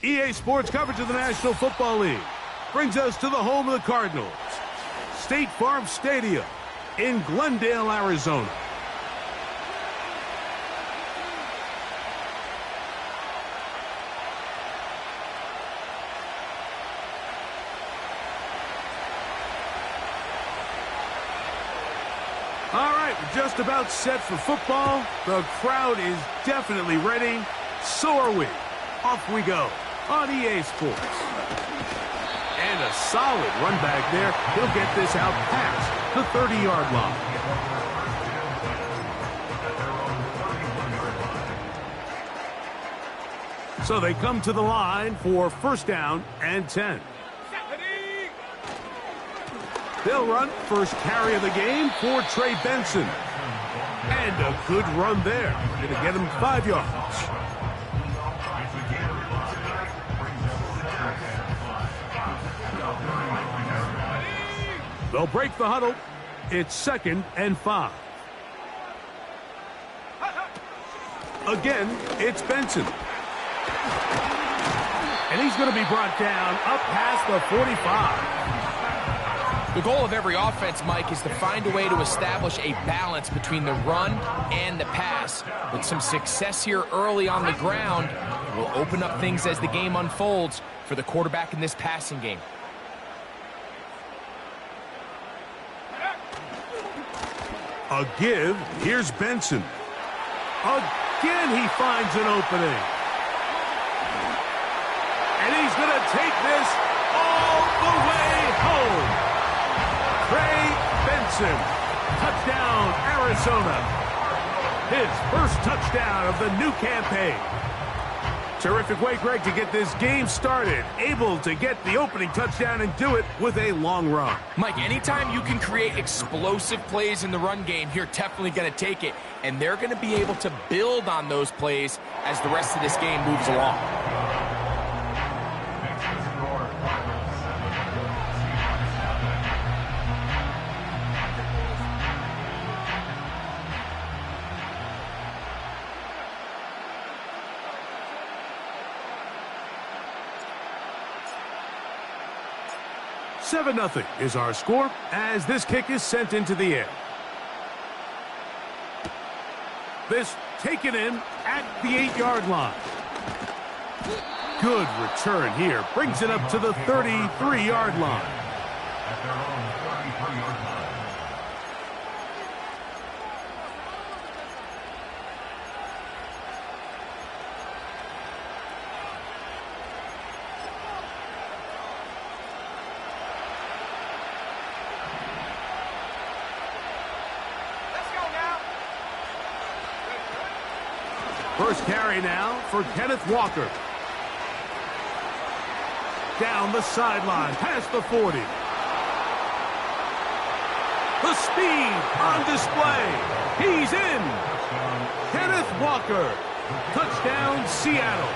EA Sports coverage of the National Football League brings us to the home of the Cardinals, State Farm Stadium in Glendale, Arizona. All right, we're just about set for football. The crowd is definitely ready. So are we. Off we go on EA Sports. And a solid run back there. He'll get this out past the 30-yard line. So they come to the line for first down and 10. They'll run first carry of the game for Trey Benson. And a good run there. Going to get him 5 yards. They'll break the huddle. It's 2nd and 5. Again, it's Benson. And he's going to be brought down up past the 45. The goal of every offense, Mike, is to find a way to establish a balance between the run and the pass. With some success here early on the ground, will open up things as the game unfolds for the quarterback in this passing game. A give. Here's Benson. Again, he finds an opening. And he's going to take this all the way home. Trey Benson. Touchdown, Arizona. His first touchdown of the new campaign. Terrific way, Greg, to get this game started. Able to get the opening touchdown and do it with a long run. Mike, anytime you can create explosive plays in the run game, you're definitely going to take it. And they're going to be able to build on those plays as the rest of this game moves along. Seven 0 is our score as this kick is sent into the air. This taken in at the 8-yard line. Good return here. Brings it up to the 33-yard line. First carry now for Kenneth Walker. Down the sideline, past the 40. The speed on display. He's in. Kenneth Walker. Touchdown, Seattle.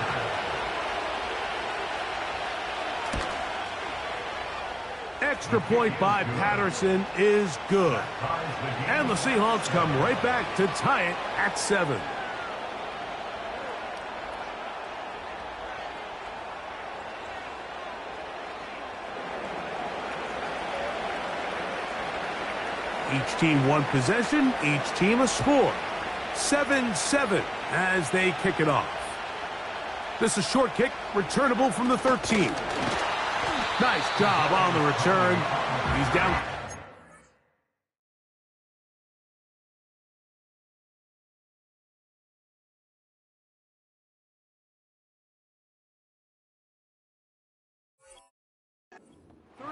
Extra point by Patterson is good. And the Seahawks come right back to tie it at 7. Each team one possession, each team a score. 7-7 as they kick it off. This is a short kick, returnable from the 13. Nice job on the return. He's down.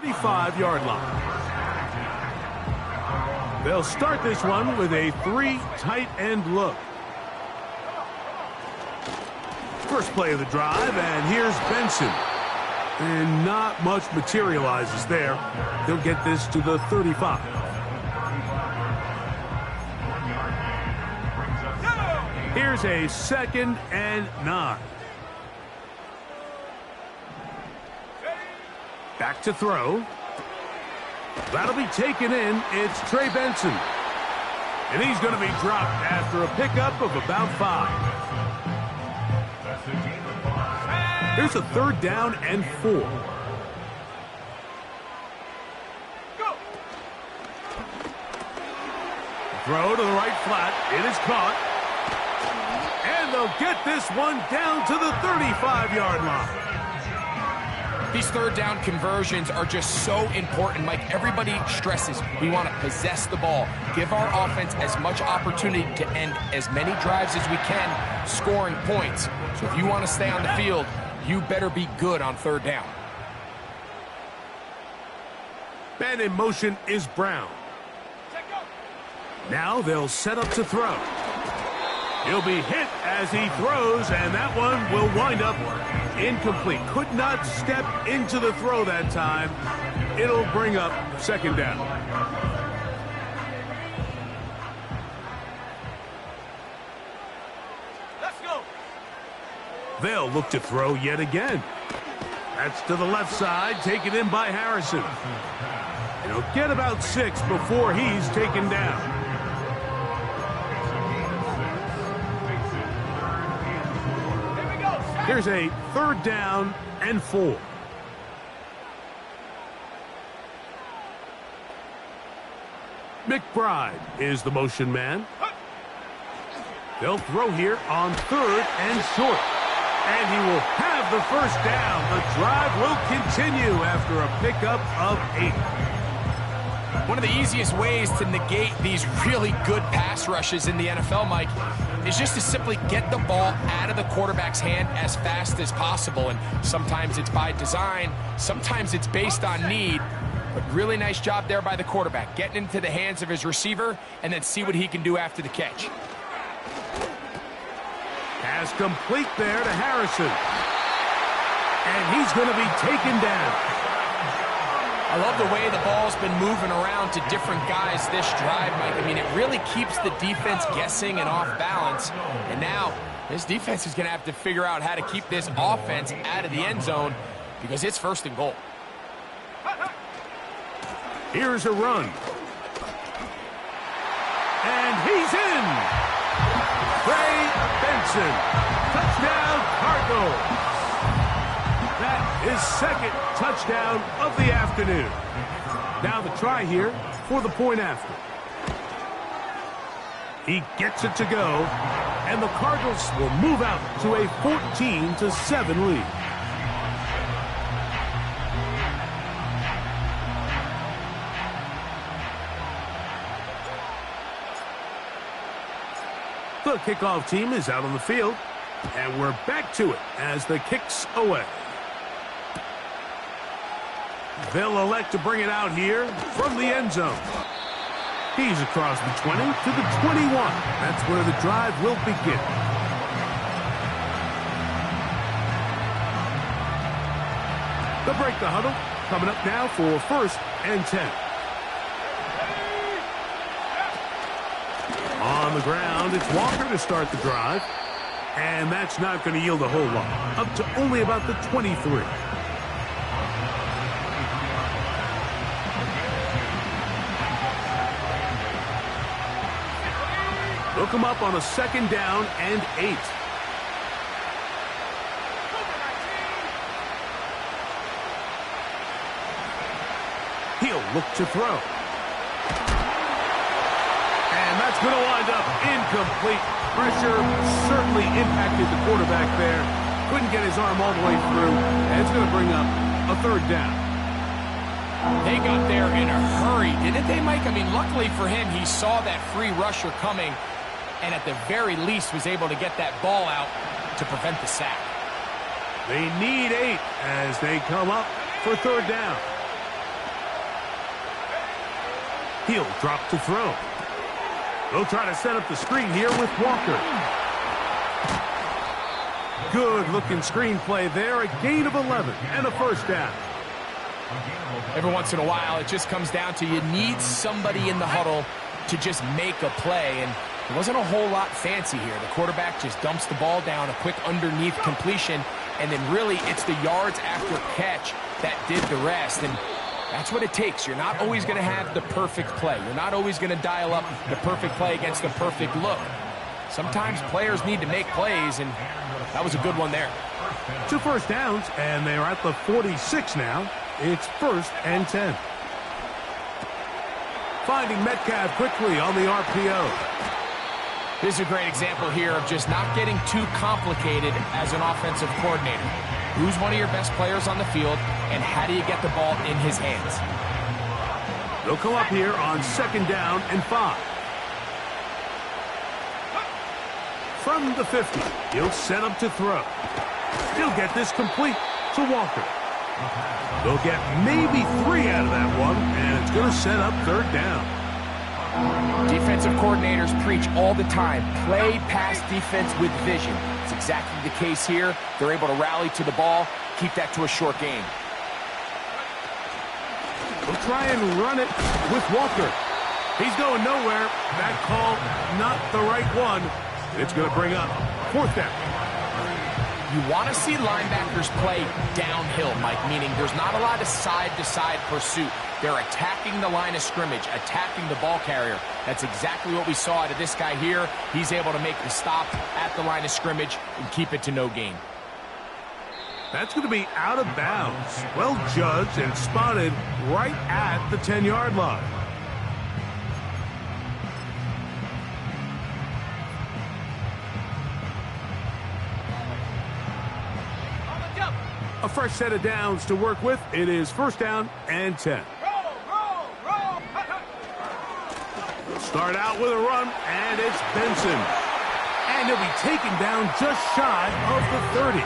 .35-yard line. They'll start this one with a 3 tight end look. First play of the drive, and here's Benson. And not much materializes there. He'll get this to the 35. Here's a 2nd and 9. Back to throw. That'll be taken in. It's Trey Benson. And he's going to be dropped after a pickup of about 5. Here's a 3rd down and 4. Go. Throw to the right flat. It is caught. And they'll get this one down to the 35-yard line. These 3rd down conversions are just so important, Mike. Everybody stresses we want to possess the ball, give our offense as much opportunity to end as many drives as we can, scoring points. So if you want to stay on the field, you better be good on 3rd down. Man in motion is Brown. Now they'll set up to throw. He'll be hit as he throws, and that one will wind up incomplete. Could not step into the throw that time. It'll bring up 2nd down. Let's go. They'll look to throw yet again. That's to the left side, taken in by Harrison. And he'll get about 6 before he's taken down. Here's a 3rd down and 4. McBride is the motion man. They'll throw here on 3rd and short. And he will have the 1st down. The drive will continue after a pickup of 8. One of the easiest ways to negate these really good pass rushes in the NFL, Mike, is just to simply get the ball out of the quarterback's hand as fast as possible. And sometimes it's by design, sometimes it's based on need. But really nice job there by the quarterback, getting into the hands of his receiver and then see what he can do after the catch. Pass complete there to Harrison. And he's going to be taken down. I love the way the ball's been moving around to different guys this drive, Mike. I mean, it really keeps the defense guessing and off balance. And now, this defense is going to have to figure out how to keep this offense out of the end zone because it's 1st and goal. Here's a run. And he's in. Trey Benson. Touchdown, Cardinals. That is 2nd touchdown of the afternoon. Now the try here for the point after. He gets it to go, and the Cardinals will move out to a 14-7 lead. The kickoff team is out on the field, and we're back to it as the kick's away. They'll elect to bring it out here from the end zone. He's across the 20 to the 21. That's where the drive will begin. They'll break the huddle. Coming up now for 1st and 10. On the ground, it's Walker to start the drive. And that's not going to yield a whole lot. Up to only about the 23. They'll come up on a 2nd down and 8. He'll look to throw. And that's going to wind up incomplete. Pressure certainly impacted the quarterback there. Couldn't get his arm all the way through. And it's going to bring up a 3rd down. They got there in a hurry, didn't they, Mike? I mean, luckily for him, he saw that free rusher coming and at the very least was able to get that ball out to prevent the sack. They need 8 as they come up for 3rd down. He'll drop to throw. They'll try to set up the screen here with Walker. Good-looking screen play there. A gain of 11 and a 1st down. Every once in a while, it just comes down to you need somebody in the huddle to just make a play, and it wasn't a whole lot fancy here. The quarterback just dumps the ball down, a quick underneath completion, and then really it's the yards after catch that did the rest. And That's what it takes. You're not always going to have the perfect play. You're not always going to dial up the perfect play against the perfect look. Sometimes players need to make plays, and that was a good one there. 2 first downs, and they're at the 46 now. It's 1st and 10. Finding Metcalf quickly on the RPO. This is a great example here of just not getting too complicated as an offensive coordinator. Who's one of your best players on the field, and how do you get the ball in his hands? They'll come up here on 2nd down and 5. From the 50, he'll set up to throw. He'll get this complete to Walker. They'll get maybe 3 out of that one, and it's going to set up 3rd down. Defensive coordinators preach all the time, play pass defense with vision. It's exactly the case here. They're able to rally to the ball, keep that to a short game. They'll try and run it with Walker. He's going nowhere. That call, not the right one. It's going to bring up 4th down. You want to see linebackers play downhill, Mike, meaning there's not a lot of side-to-side pursuit. They're attacking the line of scrimmage, attacking the ball carrier. That's exactly what we saw out of this guy here. He's able to make the stop at the line of scrimmage and keep it to no gain. That's going to be out of bounds. Well judged and spotted right at the 10-yard line. A fresh set of downs to work with. It is 1st down and 10. Start out with a run, and it's Benson. And he'll be taken down just shy of the 30.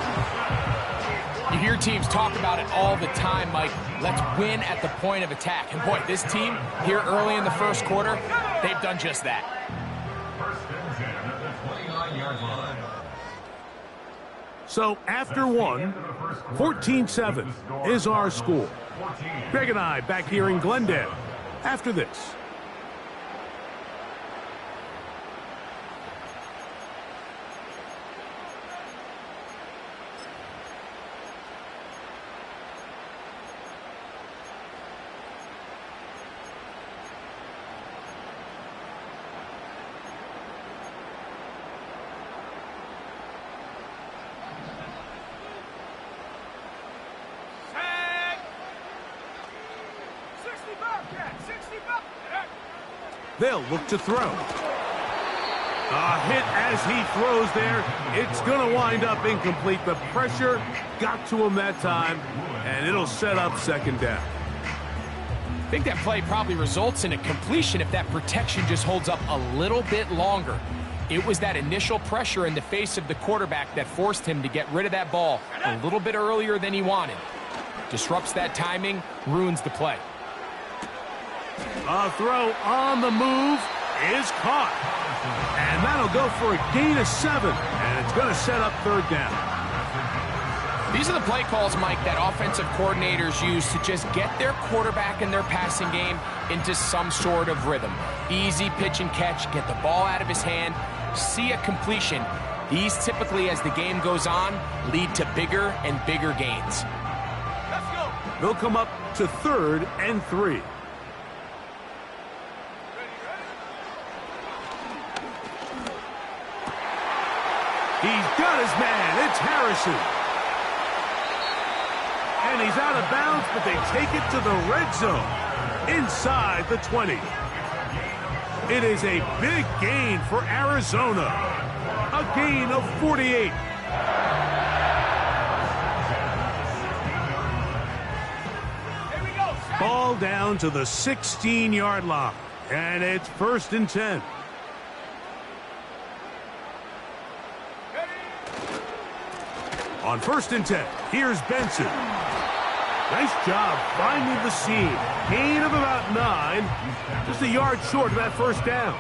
You hear teams talk about it all the time, Mike. Let's win at the point of attack. And boy, this team here early in the 1st quarter, they've done just that. So after 1, 14-7 is our score. Greg and I back here in Glendale after this. They'll look to throw. A hit as he throws there. It's going to wind up incomplete. The pressure got to him that time, and it'll set up 2nd down. I think that play probably results in a completion if that protection just holds up a little bit longer. It was that initial pressure in the face of the quarterback that forced him to get rid of that ball a little bit earlier than he wanted. Disrupts that timing, ruins the play. A throw on the move is caught. And that'll go for a gain of 7. And it's going to set up 3rd down. These are the play calls, Mike, that offensive coordinators use to just get their quarterback and their passing game into some sort of rhythm. Easy pitch and catch, get the ball out of his hand, see a completion. These typically, as the game goes on, lead to bigger and bigger gains. Let's go. They'll come up to 3rd and 3. He's got his man. It's Harrison. And he's out of bounds, but they take it to the red zone inside the 20. It is a big gain for Arizona. A gain of 48. Ball down to the 16-yard line. And it's 1st and 10. On 1st and 10, here's Benson. Nice job finding the seam. Gain of about 9. Just a yard short of that 1st down.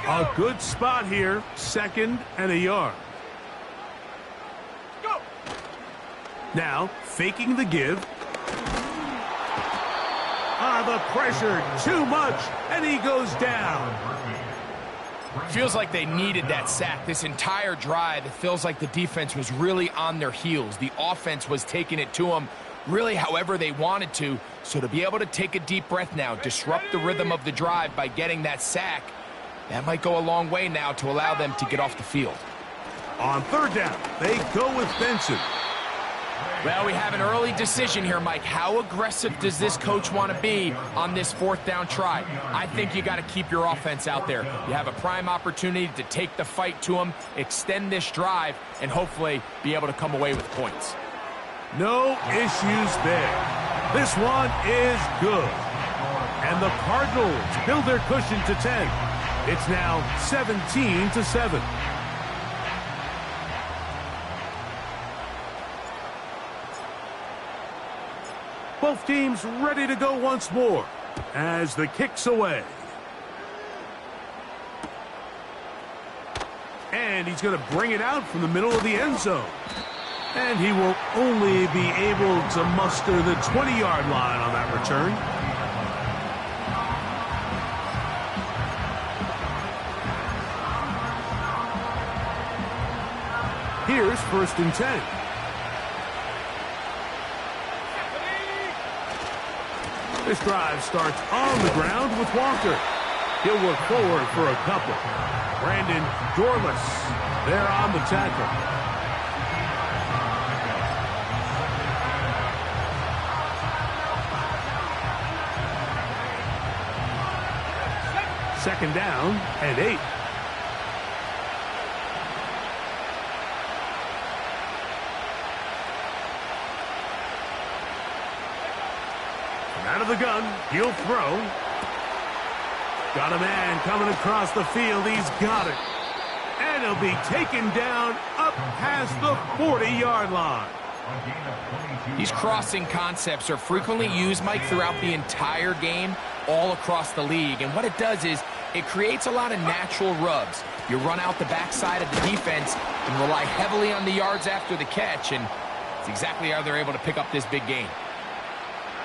A good spot here. 2nd and a yard. Now, faking the give. The pressure, too much, and he goes down. Feels like they needed that sack. This entire drive, it feels like the defense was really on their heels. The offense was taking it to them really however they wanted to. So to be able to take a deep breath now, disrupt the rhythm of the drive by getting that sack, that might go a long way now to allow them to get off the field. On third down, they go with Benson. Well, we have an early decision here, Mike. How aggressive does this coach want to be on this fourth down try? I think you got to keep your offense out there. You have a prime opportunity to take the fight to them, extend this drive, and hopefully be able to come away with points. No issues there. This one is good. And the Cardinals build their cushion to 10. It's now 17-7. Both teams ready to go once more as the kick's away. And he's going to bring it out from the middle of the end zone. And he will only be able to muster the 20-yard line on that return. Here's 1st and 10. This drive starts on the ground with Walker. He'll work forward for a couple. Brandon Dorlus there on the tackle. Second down and 8. Out of the gun, he'll throw. Got a man coming across the field. He's got it. And he'll be taken down up past the 40-yard line. These crossing concepts are frequently used, Mike, throughout the entire game, all across the league. And what it does is it creates a lot of natural rubs. You run out the backside of the defense and rely heavily on the yards after the catch, and it's exactly how they're able to pick up this big gain.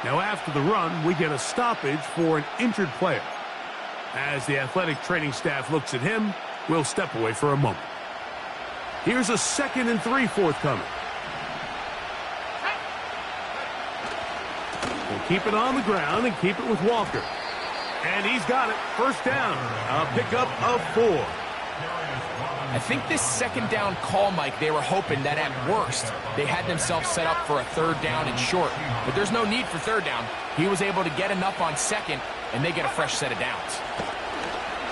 Now after the run, we get a stoppage for an injured player. As the athletic training staff looks at him, we'll step away for a moment. Here's a 2nd and 3 forthcoming. We'll keep it on the ground and keep it with Walker. And he's got it. 1st down. A pickup of 4. I think this 2nd down call, Mike, they were hoping that at worst they had themselves set up for a 3rd down and short. But there's no need for 3rd down. He was able to get enough on 2nd, and they get a fresh set of downs.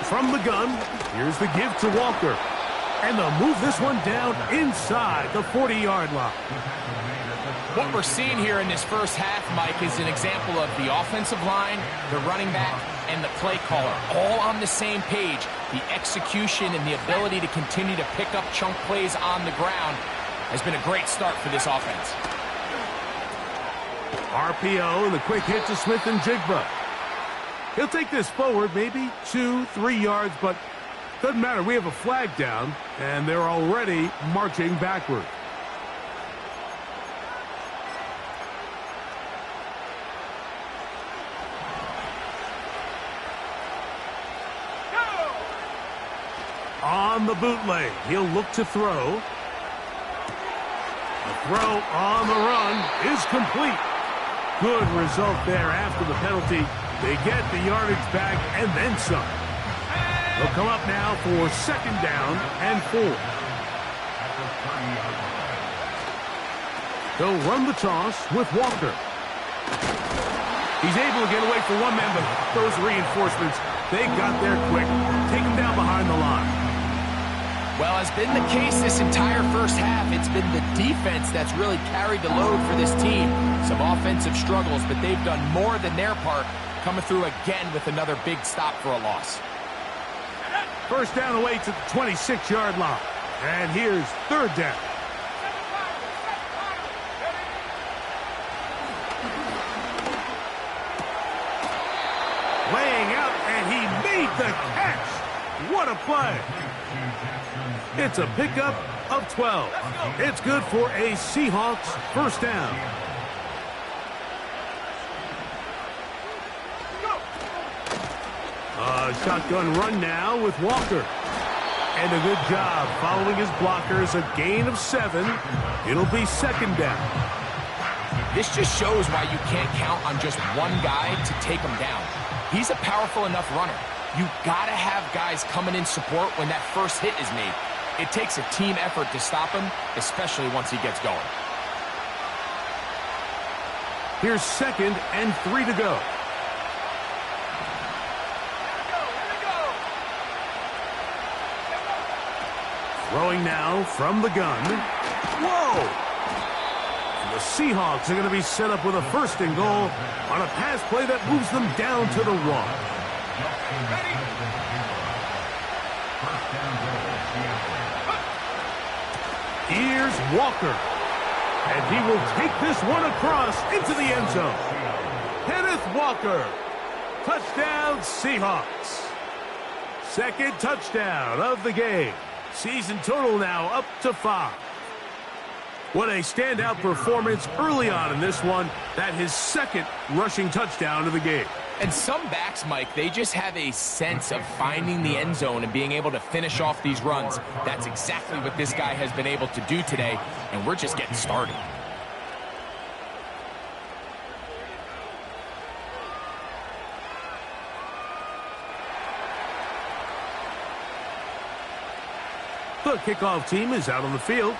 From the gun, here's the give to Walker. And they'll move this one down inside the 40-yard line. What we're seeing here in this first half, Mike, is an example of the offensive line, the running back, and the play caller all on the same page. The execution and the ability to continue to pick up chunk plays on the ground has been a great start for this offense. RPO and the quick hit to Smith and Jigba. He'll take this forward, maybe 2-3 yards, but doesn't matter. We have a flag down, and they're already marching backward. On the bootleg, he'll look to throw. The throw on the run is complete. Good result there after the penalty. They get the yardage back and then some. They'll come up now for 2nd down and 4. They'll run the toss with Walker. He's able to get away for one man, but those reinforcements, they got there quick. Take him down behind the line. Well, as been the case this entire first half, it's been the defense that's really carried the load for this team. Some offensive struggles, but they've done more than their part, coming through again with another big stop for a loss. 1st down away to the 26-yard line. And here's 3rd down. Laying out, and he made the catch. What a play. It's a pickup of 12. It's good for a Seahawks 1st down. A shotgun run now with Walker. And a good job following his blockers, a gain of 7. It'll be second down. This just shows why you can't count on just one guy to take him down. He's a powerful enough runner. You gotta have guys coming in support when that first hit is made. It takes a team effort to stop him, especially once he gets going. Here's 2nd and 3 to go. Throwing now from the gun. Whoa! And the Seahawks are going to be set up with a 1st and goal on a pass play that moves them down to the 1. Here's Walker. And he will take this one across into the end zone. Kenneth Walker. Touchdown, Seahawks. 2nd touchdown of the game. Season total now up to 5. What a standout performance early on in this one. That his 2nd rushing touchdown of the game. And some backs, Mike, they just have a sense of finding the end zone and being able to finish off these runs. That's exactly what this guy has been able to do today, and we're just getting started. The kickoff team is out on the field,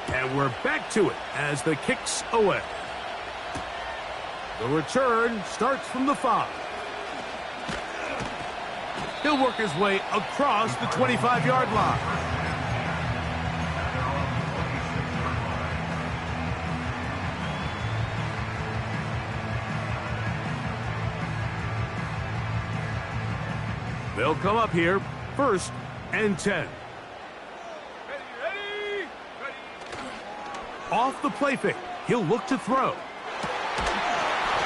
and we're back to it as the kick's away. The return starts from the 5. He'll work his way across the 25-yard line. They'll come up here, 1st and 10. Off the play fake, he'll look to throw.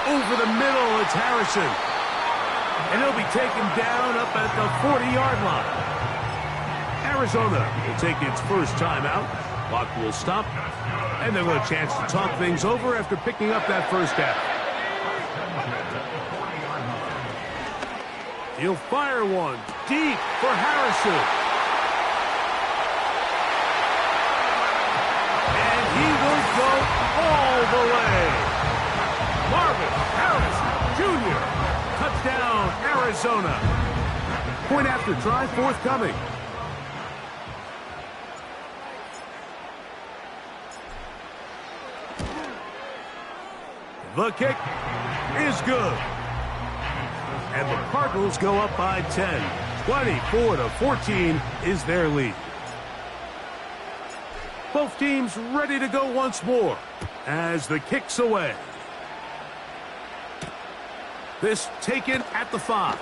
Over the middle, it's Harrison. And he'll be taken down up at the 40-yard line. Arizona will take its first timeout. Clock will stop. And they'll have a chance to talk things over after picking up that first down. He'll fire one deep for Harrison. And he will go all the way. Marvin Harrison Jr. Touchdown, Arizona. Point after try forthcoming. The kick is good. And the Cardinals go up by 10. 24-14 is their lead. Both teams ready to go once more as the kick's away. This taken at the 5.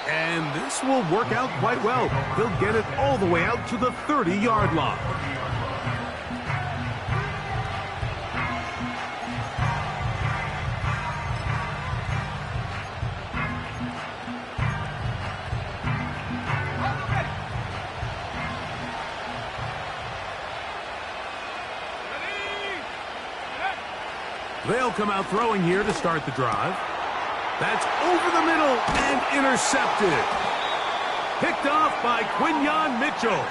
And this will work out quite well. They'll get it all the way out to the 30-yard line. They'll come out throwing here to start the drive. That's over the middle and intercepted. Picked off by Quinyon Mitchell.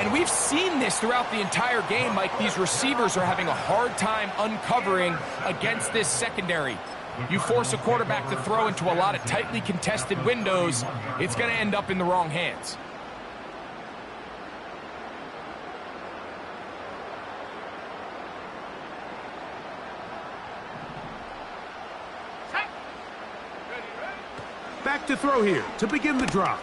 And we've seen this throughout the entire game, Mike. These receivers are having a hard time uncovering against this secondary. You force a quarterback to throw into a lot of tightly contested windows, it's going to end up in the wrong hands. Back to throw here to begin the drive.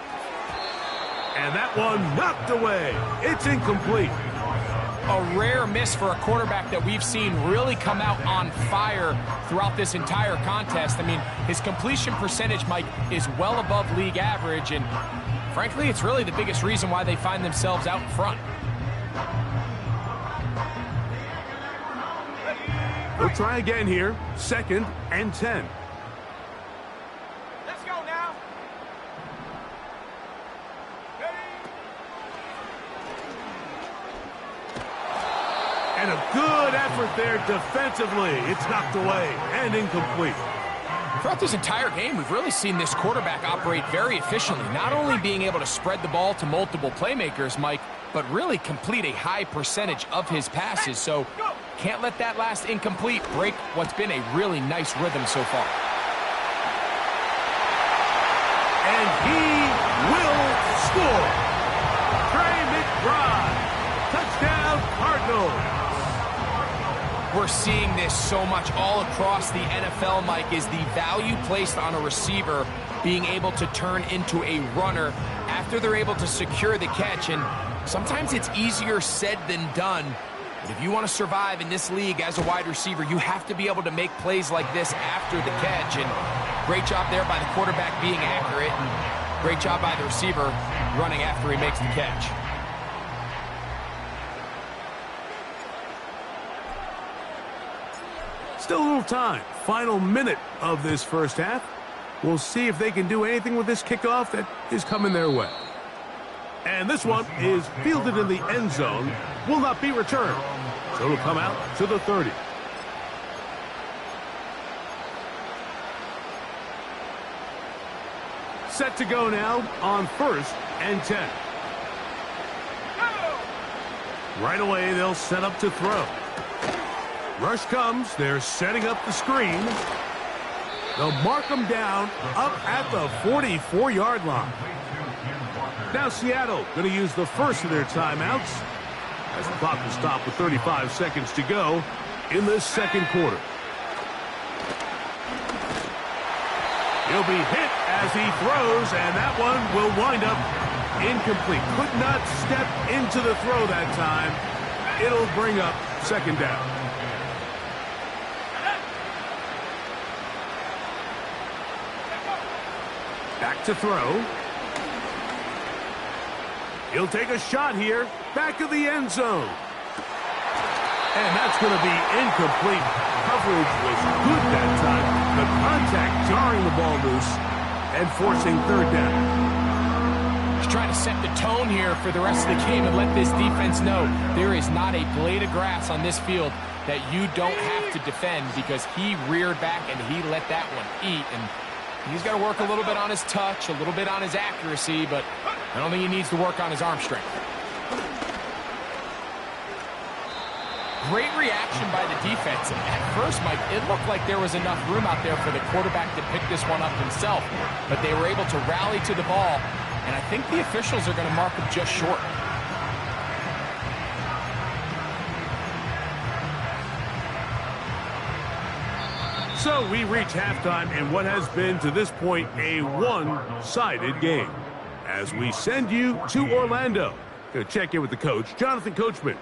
And that one knocked away. It's incomplete. A rare miss for a quarterback that we've seen really come out on fire throughout this entire contest. I mean, his completion percentage, Mike, is well above league average, and frankly, it's really the biggest reason why they find themselves out in front. We'll try again here. 2nd and 10. And a good effort there defensively. It's knocked away and incomplete. Throughout this entire game, we've really seen this quarterback operate very efficiently, not only being able to spread the ball to multiple playmakers, Mike, but really complete a high percentage of his passes. So can't let that last incomplete break what's been a really nice rhythm so far. And he will score. Trey McBride. Touchdown, Cardinals. We're seeing this so much all across the NFL, Mike, is the value placed on a receiver being able to turn into a runner after they're able to secure the catch. And sometimes it's easier said than done. But if you want to survive in this league as a wide receiver, you have to be able to make plays like this after the catch. And great job there by the quarterback being accurate. And great job by the receiver running after he makes the catch. Still a little time. Final minute of this first half. We'll see if they can do anything with this kickoff that is coming their way. And this one is fielded in the end zone. Will not be returned. So it'll come out to the 30. Set to go now on 1st and 10. Right away, they'll set up to throw. Rush comes. They're setting up the screen. They'll mark them down up at the 44-yard line. Now Seattle going to use the first of their timeouts as the clock will stop with 35 seconds to go in this second quarter. He'll be hit as he throws, and that one will wind up incomplete. Could not step into the throw that time. It'll bring up second down. Back to throw. He'll take a shot here. Back of the end zone. And that's going to be incomplete. Coverage was good that time. The contact jarring the ball loose and forcing third down. He's trying to set the tone here for the rest of the game and let this defense know there is not a blade of grass on this field that you don't have to defend, because he reared back and he let that one eat. And he's got to work a little bit on his touch, a little bit on his accuracy, but I don't think he needs to work on his arm strength. Great reaction by the defense. At first, Mike, it looked like there was enough room out there for the quarterback to pick this one up himself, but they were able to rally to the ball, and I think the officials are going to mark him just short. So we reach halftime in what has been to this point a one-sided game. As we send you to Orlando, going to check in with the coach, Jonathan Coachman.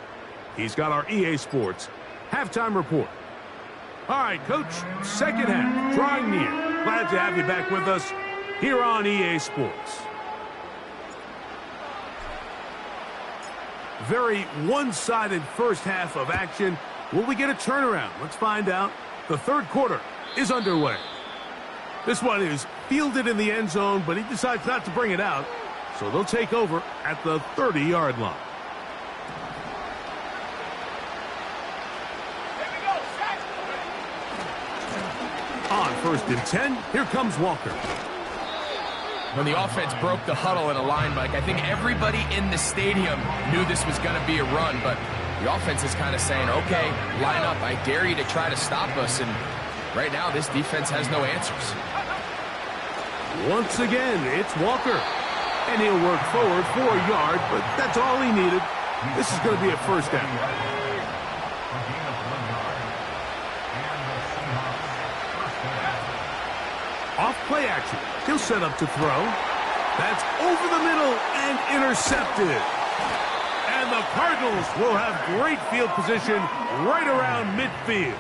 He's got our EA Sports halftime report. All right, Coach, second half, drawing near. Glad to have you back with us here on EA Sports. Very one-sided first half of action. Will we get a turnaround? Let's find out. The third quarter is underway. This one is fielded in the end zone, but he decides not to bring it out. So they'll take over at the 30-yard line. On 1st and 10, here comes Walker. When the offense broke the huddle in a line, Mike, I think everybody in the stadium knew this was going to be a run, but the offense is kind of saying, okay, line up. I dare you to try to stop us. And right now, this defense has no answers. Once again, it's Walker. And he'll work forward for a yard, but that's all he needed. This is going to be a first down. Off play action. He'll set up to throw. That's over the middle and intercepted. And the Cardinals will have great field position right around midfield.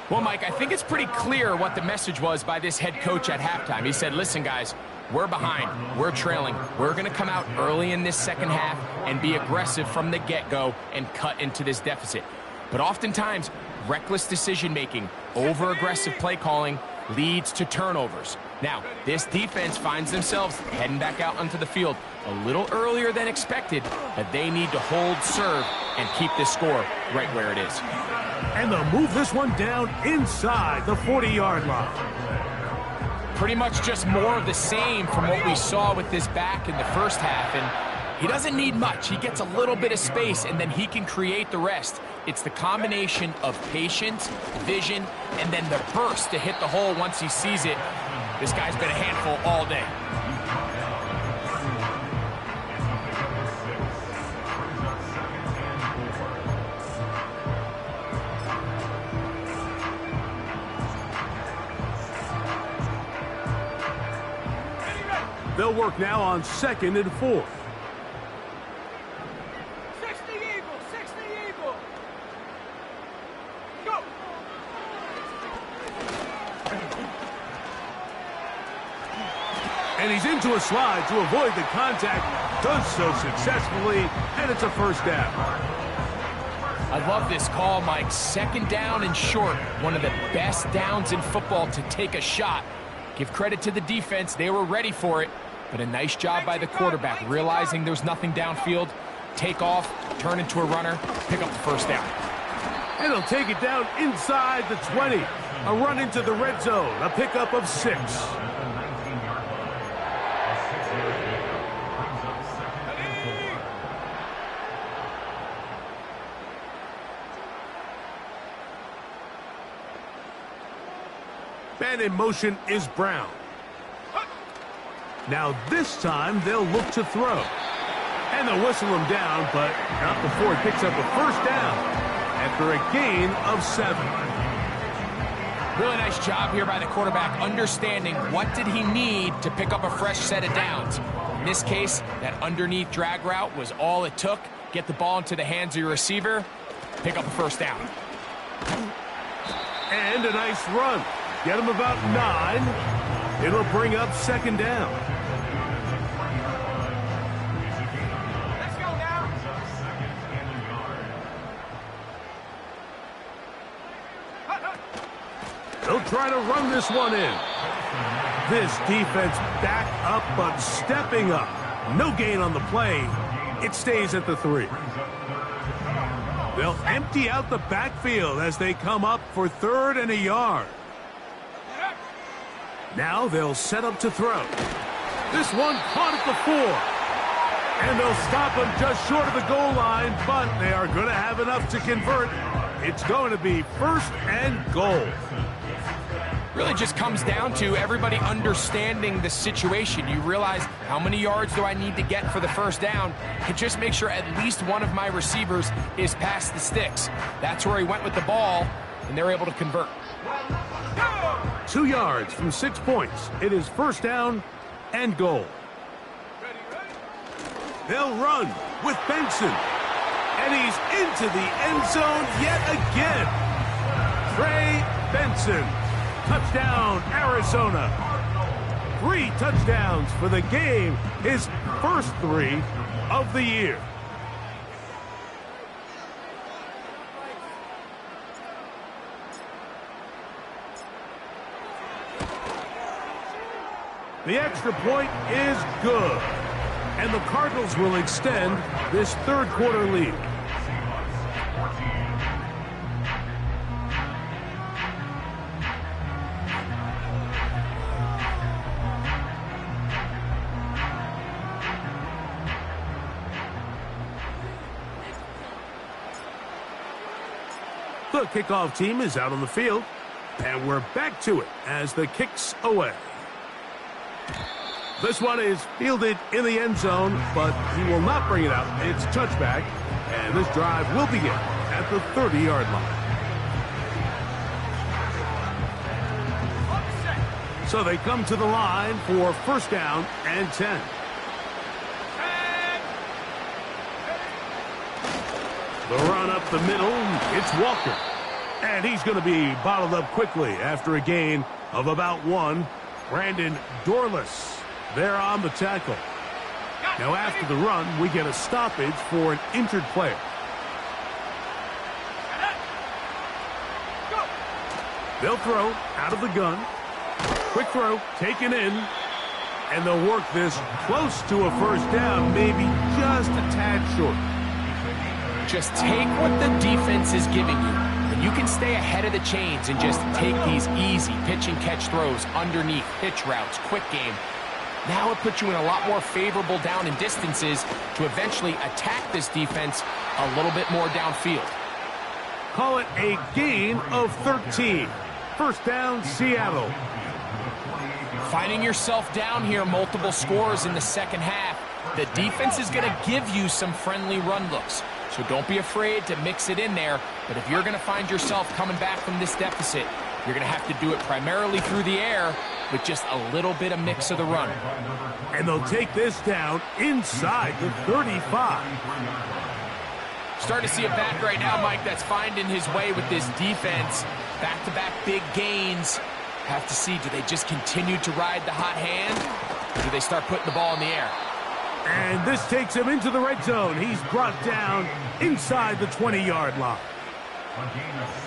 Well, Mike, I think it's pretty clear what the message was by this head coach at halftime. He said, listen, guys, we're behind. We're trailing. We're going to come out early in this second half and be aggressive from the get-go and cut into this deficit. But oftentimes, reckless decision-making, over-aggressive play calling leads to turnovers. Now, this defense finds themselves heading back out onto the field a little earlier than expected, but they need to hold serve and keep this score right where it is. And they'll move this one down inside the 40-yard line. Pretty much just more of the same from what we saw with this back in the first half. And he doesn't need much. He gets a little bit of space, and then he can create the rest. It's the combination of patience, vision, and then the burst to hit the hole once he sees it. This guy's been a handful all day. They'll work now on 2nd and 4. 60 Eagles, 60 Eagles. Go. And he's into a slide to avoid the contact. Does so successfully, and it's a first down. I love this call, Mike. 2nd down and short. One of the best downs in football to take a shot. Give credit to the defense. They were ready for it. But a nice job by the quarterback, realizing there's nothing downfield. Take off, turn into a runner, pick up the first down. And he'll take it down inside the 20. A run into the red zone, a pickup of 6. And in motion is Brown. Now this time they'll look to throw. And they'll whistle him down, but not before he picks up a first down after a gain of 7. Really nice job here by the quarterback, understanding what did he need to pick up a fresh set of downs. In this case, that underneath drag route was all it took. Get the ball into the hands of your receiver, pick up a first down. And a nice run. Get him about 9. It'll bring up 2nd down. Let's go now. They'll try to run this one in. This defense back up, but stepping up. No gain on the play. It stays at the 3. They'll empty out the backfield as they come up for 3rd and a yard. Now they'll set up to throw. This one caught at the 4. And they'll stop him just short of the goal line, but they are going to have enough to convert. It's going to be 1st and goal. Really just comes down to everybody understanding the situation. You realize, how many yards do I need to get for the first down? And just make sure at least one of my receivers is past the sticks. That's where he went with the ball, and they're able to convert. 2 yards from 6 points. It is 1st down and goal. They'll run with Benson. And he's into the end zone yet again. Trey Benson. Touchdown, Arizona. 3 touchdowns for the game. His first 3 of the year. The extra point is good. And the Cardinals will extend this 3rd quarter lead. The kickoff team is out on the field. And we're back to it as the kick's away. This one is fielded in the end zone, but he will not bring it out. It's touchback, and this drive will begin at the 30-yard line. So they come to the line for 1st down and 10. The run up the middle, it's Walker. And he's going to be bottled up quickly after a gain of about 1. Brandon Dorlus there on the tackle. Now after the run, we get a stoppage for an injured player. They'll throw out of the gun. Quick throw, taken in. And they'll work this close to a 1st down, maybe just a tad short. Just take what the defense is giving you. The When you can stay ahead of the chains and just take these easy pitch and catch throws underneath, pitch routes, quick game, now it puts you in a lot more favorable down and distances to eventually attack this defense a little bit more downfield. Call it a gain of 13. First down, Seattle. Finding yourself down here, multiple scores in the second half. The defense is going to give you some friendly run looks, so don't be afraid to mix it in there. But if you're going to find yourself coming back from this deficit, you're going to have to do it primarily through the air with just a little bit of mix of the run. And they'll take this down inside the 35. Starting to see a back right now, Mike, that's finding his way with this defense. Back-to-back big gains. Have to see, do they just continue to ride the hot hand, or do they start putting the ball in the air? And this takes him into the red zone. He's brought down inside the 20-yard line.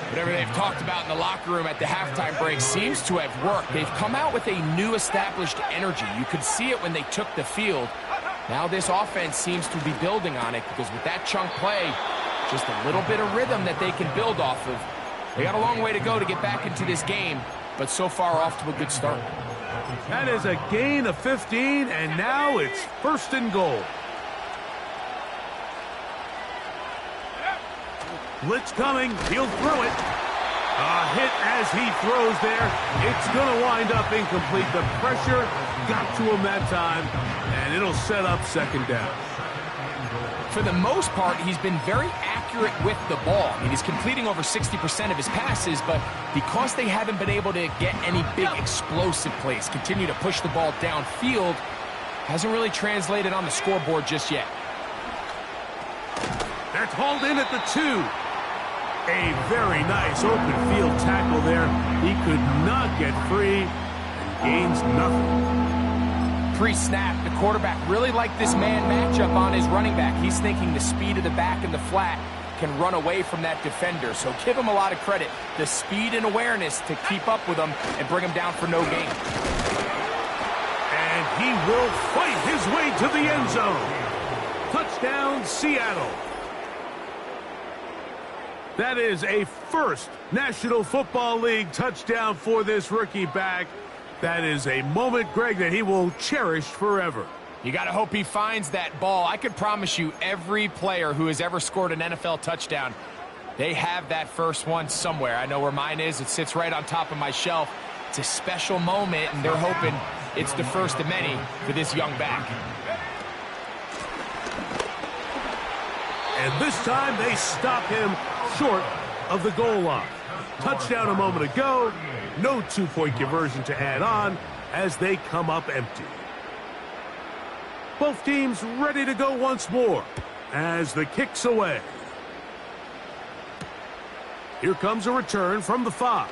Whatever they've talked about in the locker room at the halftime break seems to have worked. They've come out with a new established energy. You could see it when they took the field. Now this offense seems to be building on it, because with that chunk play, just a little bit of rhythm that they can build off of. They got a long way to go to get back into this game, but so far off to a good start. That is a gain of 15, and now it's first and goal. Blitz coming. He'll throw it. A hit as he throws there. It's going to wind up incomplete. The pressure got to him that time, and it'll set up second down. For the most part, he's been very accurate with the ball. I mean, he's completing over 60% of his passes, but because they haven't been able to get any big explosive plays, continue to push the ball downfield, hasn't really translated on the scoreboard just yet. That's hauled in at the 2. A very nice open field tackle there. He could not get free and gains nothing. Pre-snap, the quarterback really liked this man matchup on his running back. He's thinking the speed of the back in the flat can run away from that defender. So give him a lot of credit. The speed and awareness to keep up with him and bring him down for no gain. And he will fight his way to the end zone. Touchdown, Seattle. That is a first National Football League touchdown for this rookie back. That is a moment, Greg, that he will cherish forever. You got to hope he finds that ball. I can promise you every player who has ever scored an NFL touchdown, they have that first one somewhere. I know where mine is. It sits right on top of my shelf. It's a special moment, and they're hoping it's the first of many for this young back. And this time they stop him short of the goal line. Touchdown a moment ago. No two-point conversion to add on as they come up empty. Both teams ready to go once more as the kick's away. Here comes a return from the 5.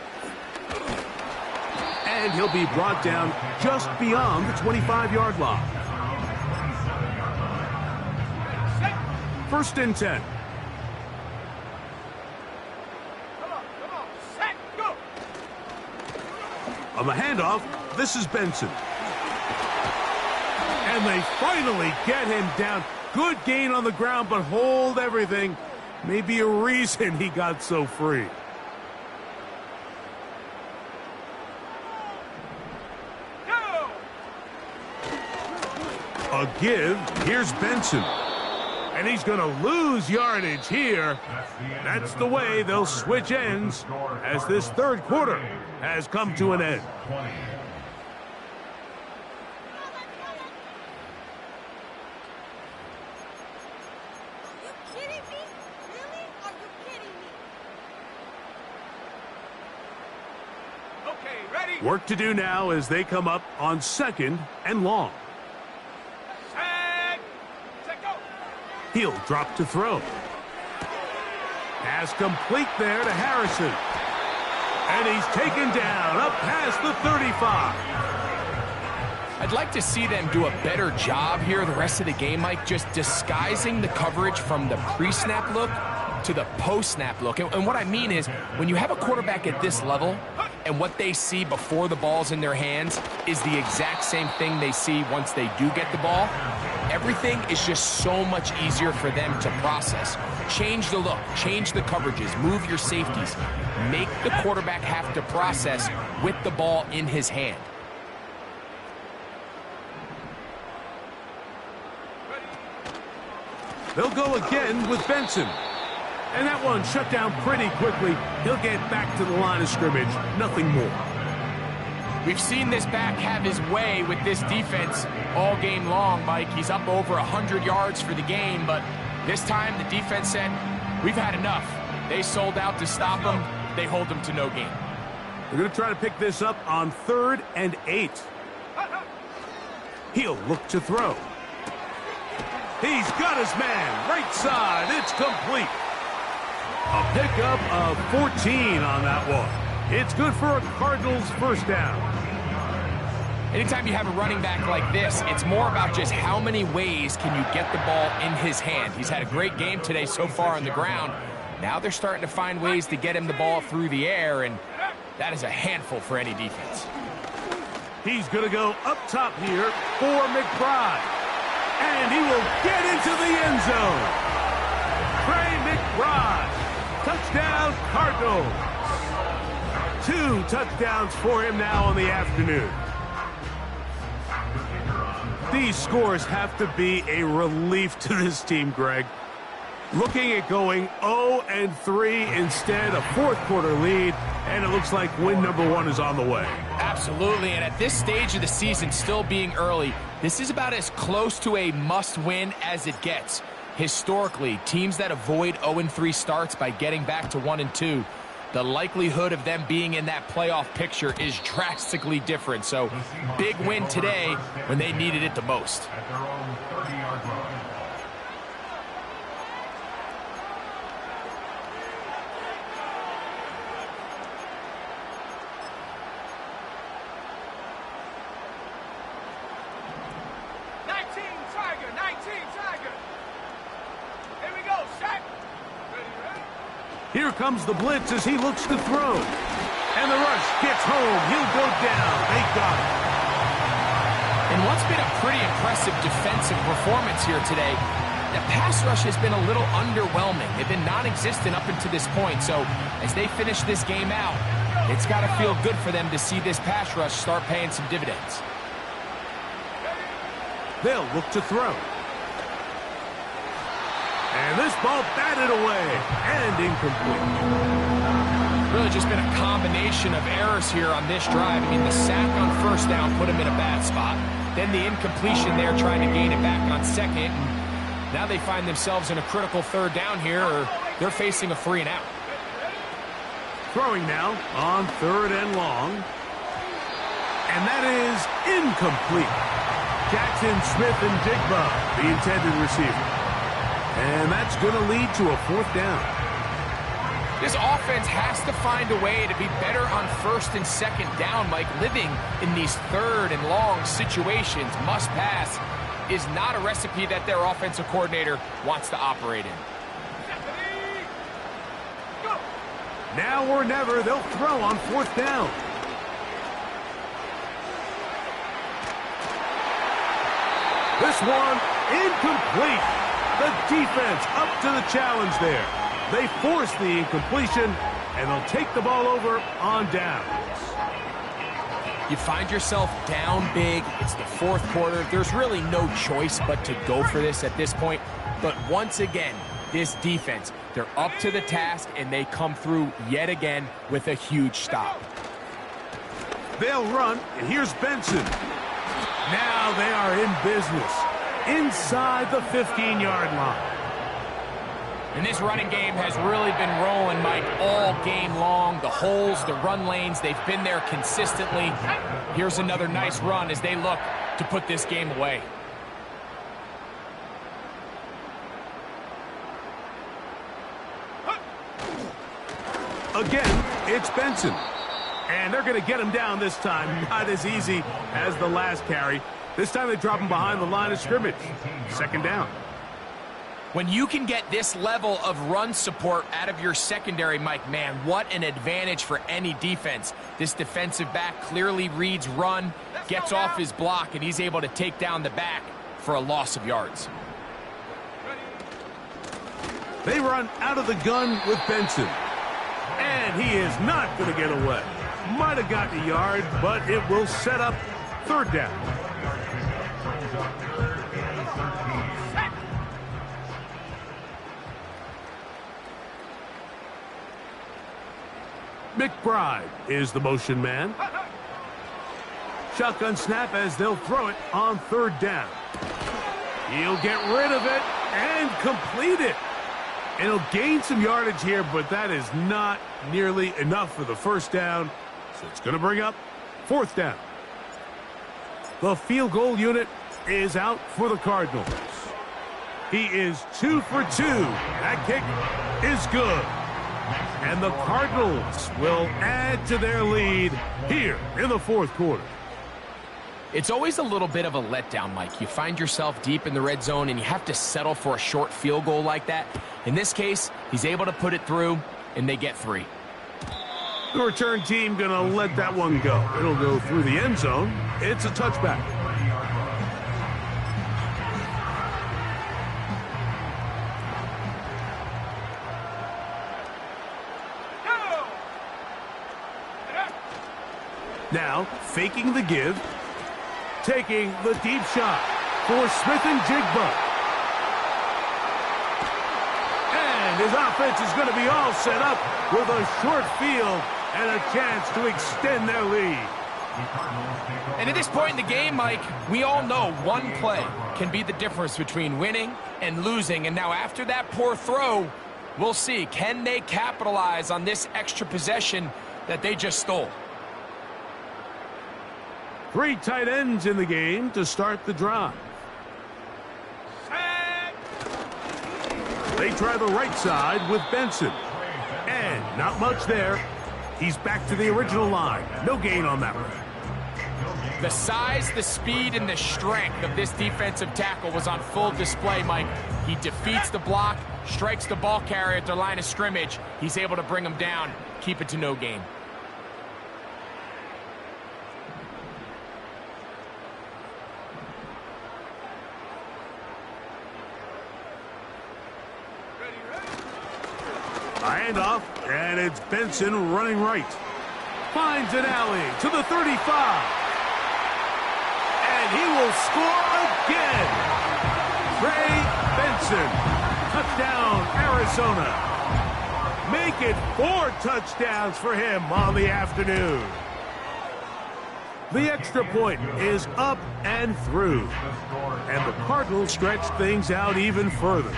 And he'll be brought down just beyond the 25-yard line. First and 10. On the handoff, this is Benson. And they finally get him down. Good gain on the ground, but hold everything. Maybe a reason he got so free. A give. Here's Benson. And he's going to lose yardage here. That's the way they'll switch ends as this third quarter has come to an end. Are you kidding me? Really? Are you kidding me? Okay, ready? Work to do now as they come up on second and long. Set, go. He'll drop to throw. Pass complete there to Harrison. And he's taken down up past the 35. I'd like to see them do a better job here the rest of the game, Mike, just disguising the coverage from the pre-snap look to the post-snap look. And what I mean is, when you have a quarterback at this level, and what they see before the ball's in their hands is the exact same thing they see once they do get the ball, everything is just so much easier for them to process. Change the look, change the coverages, move your safeties. Make the quarterback have to process with the ball in his hand. They'll go again with Benson. And that one shut down pretty quickly. He'll get back to the line of scrimmage. Nothing more. We've seen this back have his way with this defense all game long, Mike. He's up over 100 yards for the game, but this time the defense said, we've had enough. They sold out to stop him. They hold him to no gain. They're going to try to pick this up on 3rd and 8. He'll look to throw. He's got his man. Right side. It's complete. A pickup of 14 on that one. It's good for a Cardinals first down. Anytime you have a running back like this, it's more about just how many ways can you get the ball in his hand. He's had a great game today so far on the ground. Now they're starting to find ways to get him the ball through the air, and that is a handful for any defense. He's going to go up top here for McBride. And he will get into the end zone. Trey McBride. Touchdown, Cardinals. 2 touchdowns for him now on the afternoon. These scores have to be a relief to this team, Greg. Looking at going 0-3 instead, a fourth-quarter lead, and it looks like win number 1 is on the way. Absolutely, and at this stage of the season, still being early, this is about as close to a must-win as it gets. Historically, teams that avoid 0-3 starts by getting back to 1-2, the likelihood of them being in that playoff picture is drastically different. So, big win today when they needed it the most. At their own 30-yard line. Here comes the blitz as he looks to throw. And the rush gets home. He'll go down. They got it. And what's been a pretty impressive defensive performance here today, the pass rush has been a little underwhelming. They've been non-existent up until this point. So as they finish this game out, it's got to feel good for them to see this pass rush start paying some dividends. They'll look to throw. And this ball batted away and incomplete. Really just been a combination of errors here on this drive. I mean, the sack on first down put him in a bad spot. Then the incompletion there trying to gain it back on second. And now they find themselves in a critical third down here, or they're facing a 3 and out. Throwing now on 3rd and long. And that is incomplete. Jackson Smith and Jigba, the intended receiver. And that's going to lead to a 4th down. This offense has to find a way to be better on 1st and 2nd down, Mike. Living in these 3rd and long situations, must pass, is not a recipe that their offensive coordinator wants to operate in. Now or never, they'll throw on 4th down. This one incomplete. The defense up to the challenge there. They force the incompletion, and they'll take the ball over on downs. You find yourself down big. It's the 4th quarter. There's really no choice but to go for this at this point. But once again, this defense, they're up to the task, and they come through yet again with a huge stop. They'll run, and here's Benson. Now they are in business. Inside the 15-yard line. And this running game has really been rolling, Mike, all game long. The holes, the run lanes, they've been there consistently. Here's another nice run as they look to put this game away. Again, it's Benson. And they're going to get him down this time. Not as easy as the last carry. This time they drop him behind the line of scrimmage. 2nd down. When you can get this level of run support out of your secondary, Mike, man, what an advantage for any defense. This defensive back clearly reads run, gets off his block, and he's able to take down the back for a loss of yards. They run out of the gun with Benson. And he is not going to get away. Might have gotten a yard, but it will set up third down. McBride is the motion man. Shotgun snap as they'll throw it on third down. He'll get rid of it and complete it. And he'll gain some yardage here, but that is not nearly enough for the first down. So it's going to bring up fourth down. The field goal unit is out for the Cardinals. He is 2 for 2. That kick is good. And the Cardinals will add to their lead here in the fourth quarter. It's always a little bit of a letdown, Mike. You find yourself deep in the red zone and you have to settle for a short field goal like that. In this case, he's able to put it through and they get 3. The return team going to let that one go. It'll go through the end zone. It's a touchback. Now, faking the give, taking the deep shot for Smith and Jigba. And his offense is going to be all set up with a short field and a chance to extend their lead. And at this point in the game, Mike, we all know one play can be the difference between winning and losing. And now after that poor throw, we'll see, can they capitalize on this extra possession that they just stole? 3 tight ends in the game to start the drive. They try the right side with Benson. And not much there. He's back to the original line. No gain on that one. The size, the speed, and the strength of this defensive tackle was on full display, Mike. He defeats the block, strikes the ball carrier at their line of scrimmage. He's able to bring him down, keep it to no gain. Handoff, and it's Benson running right. Finds an alley to the 35. And he will score again. Trey Benson. Touchdown, Arizona. Make it 4 touchdowns for him on the afternoon. The extra point is up and through. And the Cardinals stretch things out even further.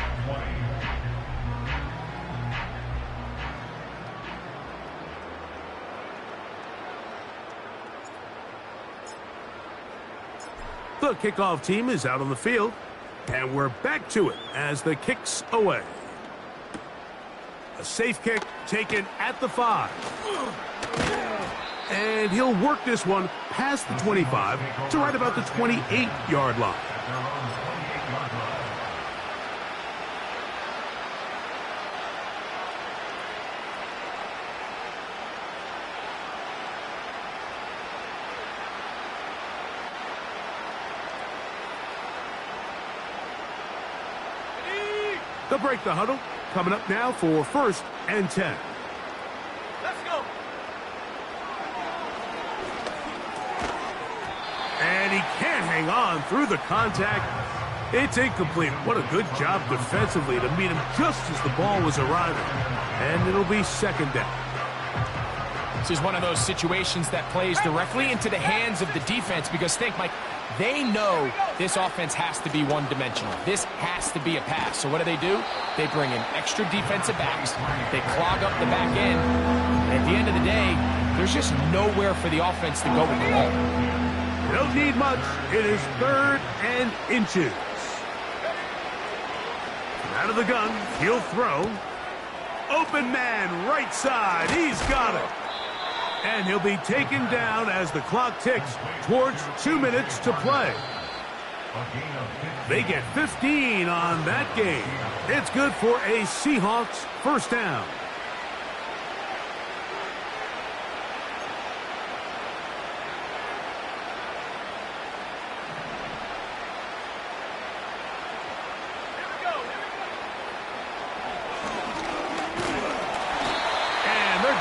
The kickoff team is out on the field, and we're back to it as the kick's away. A safe kick taken at the 5. And he'll work this one past the 25 to right about the 28-yard line. They'll break the huddle. Coming up now for 1st and 10. Let's go. And he can't hang on through the contact. It's incomplete. What a good job defensively to meet him just as the ball was arriving. And it'll be 2nd down. This is one of those situations that plays directly into the hands of the defense because think, Mike, they know this offense has to be one-dimensional. This has to be a pass. So what do? They bring in extra defensive backs. They clog up the back end. And at the end of the day, there's just nowhere for the offense to go with the ball. They don't need much. It is 3rd and inches. Out of the gun, he'll throw. Open man, right side. He's got it. And he'll be taken down as the clock ticks towards 2 minutes to play. They get 15 on that game. It's good for a Seahawks first down.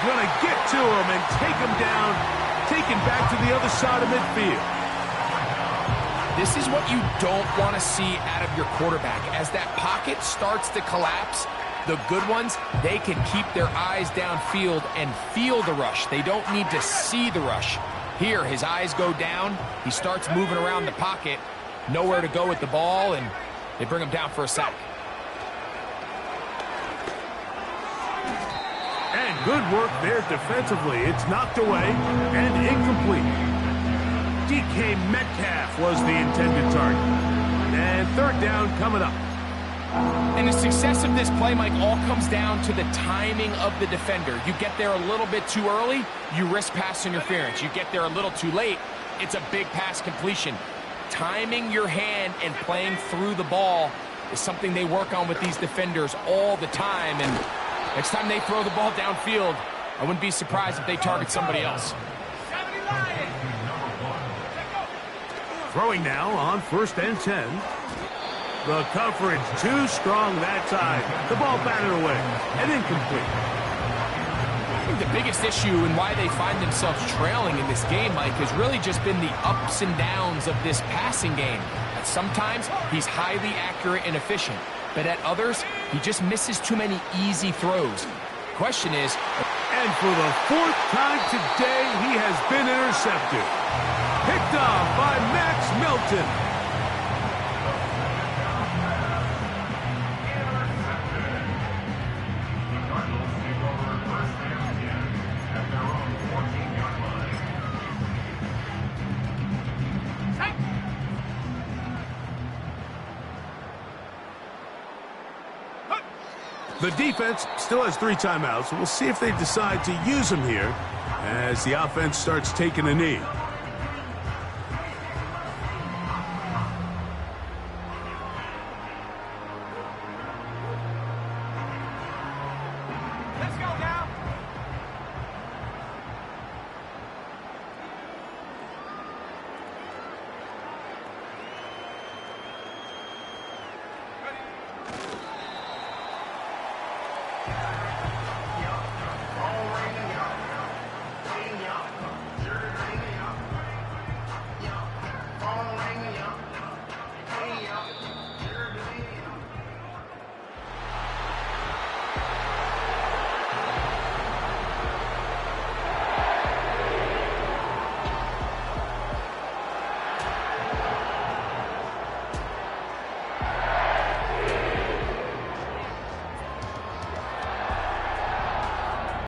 going to get to him and take him down, taken back to the other side of midfield. This is what you don't want to see out of your quarterback. As that pocket starts to collapse, the good ones, they can keep their eyes downfield and feel the rush. They don't need to see the rush. Here, his eyes go down. He starts moving around the pocket. Nowhere to go with the ball, and they bring him down for a sack. And good work there defensively. It's knocked away and incomplete. DK Metcalf was the intended target. And third down coming up. And the success of this play, Mike, all comes down to the timing of the defender. You get there a little bit too early, you risk pass interference. You get there a little too late, it's a big pass completion. Timing your hand and playing through the ball is something they work on with these defenders all the time. And next time they throw the ball downfield, I wouldn't be surprised if they target somebody else. Throwing now on 1st and 10. The coverage too strong that side. The ball batted away and incomplete. I think the biggest issue and why they find themselves trailing in this game, Mike, has really just been the ups and downs of this passing game. At sometimes, he's highly accurate and efficient, but at others, he just misses too many easy throws. Question is, and for the 4th time today, he has been intercepted. Picked off by Max Melton. The defense still has 3 timeouts. We'll see if they decide to use them here as the offense starts taking a knee.